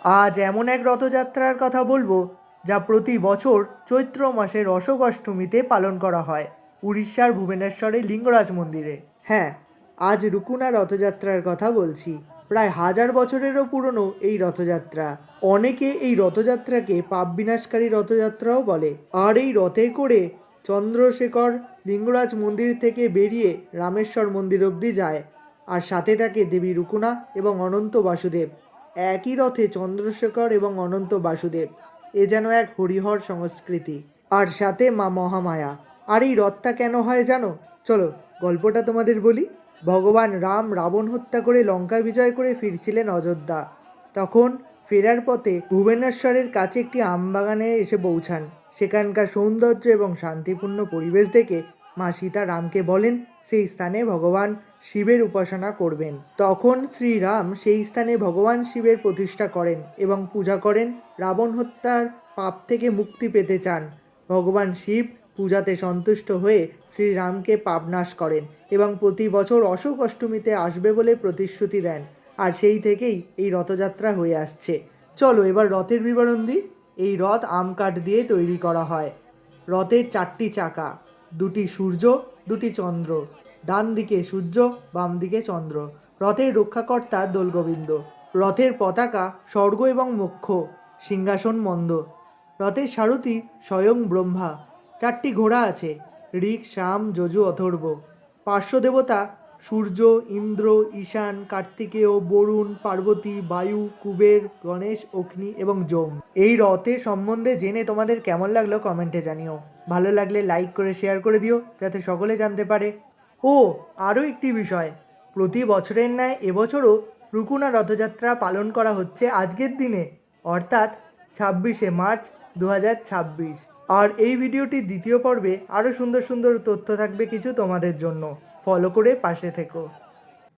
আজ এমন এক রথযাত্রার কথা বলবো যা প্রতি বছর চৈত্র মাসের অশোক অষ্টমীতে পালন করা হয় উড়িষ্যার ভুবনেশ্বরের লিঙ্গরাজ মন্দিরে। হ্যাঁ, আজ রুকুনা রথযাত্রার কথা বলছি। প্রায় 1000 বছরেরও পুরনো এই রথযাত্রা। অনেকে এই রথযাত্রাকে পাপ বিনাশকারী রথযাত্রাও বলে। আর এই রথে করে চন্দ্রশেখর লিঙ্গরাজ মন্দির থেকে বেরিয়ে রামেশ্বর মন্দির অবধি যায়। আর সাথে থাকে দেবী রুকুনা এবং অনন্ত বাসুদেব। একই রথে চন্দ্রশেখর এবং অনন্ত বাসুদেব। এ যেন এক হরিহর সংস্কৃতি। আর সাথে মা মহামায়া। আর এই রথটা কেন হয় জানো? চলো গল্পটা তোমাদের বলি। ভগবান রাম রাবণ হত্যা করে লঙ্কা বিজয় করে ফিরছিলেন অযোধ্যা। তখন ফেরার পথে ভুবনেশ্বরের কাছে একটি আমবাগানে এসে পৌঁছান। সেখানকার সৌন্দর্য এবং শান্তিপূর্ণ পরিবেশ দেখে মা সীতা রামকে বলেন সেই স্থানে ভগবান শিবের উপাসনা করবেন। তখন শ্রীরাম সেই স্থানে ভগবান শিবের প্রতিষ্ঠা করেন এবং পূজা করেন। রাবণ হত্যার পাপ থেকে মুক্তি পেতে চান। ভগবান শিব পূজাতে সন্তুষ্ট হয়ে শ্রীরামকে পাপনাশ করেন এবং প্রতি বছর অশোক অষ্টমীতে আসবে বলে প্রতিশ্রুতি দেন। আর সেই থেকেই এই রথযাত্রা হয়ে আসছে। চলো এবার রথের বিবরণ দিই। এই রথ আম কাঠ দিয়ে তৈরি করা হয়। রথের 4টি চাকা, 2টি সূর্য, 2টি চন্দ্র। ডান দিকে সূর্য, বাম দিকে চন্দ্র। রথের রক্ষাকর্তা দোলগোবিন্দ। রথের পতাকা স্বর্গ এবং মোক্ষ, সিংহাসন মন্দ। রথের সারথি স্বয়ং ব্রহ্মা। 4টি ঘোড়া আছে, ঋক, শাম, যজু, অথর্ব। পার্শ্ব দেবতা সূর্য, ইন্দ্র, ঈশান, কার্তিকেয়, বরুণ, পার্বতী, বায়ু, কুবের, গণেশ, অগ্নি এবং যম। এই রথের সম্বন্ধে জেনে তোমাদের কেমন লাগলো কমেন্টে জানিও। ভালো লাগলে লাইক করে শেয়ার করে দিও যাতে সকলে জানতে পারে। ও আরও একটি বিষয়, প্রতি বছরের ন্যায় এবছরও রুকুনা রথযাত্রা পালন করা হচ্ছে আজকের দিনে, অর্থাৎ 26শে মার্চ 2026। আর এই ভিডিওটির দ্বিতীয় পর্বে আরও সুন্দর সুন্দর তথ্য থাকবে কিছু তোমাদের জন্য। ফলো করে পাশে থেকো।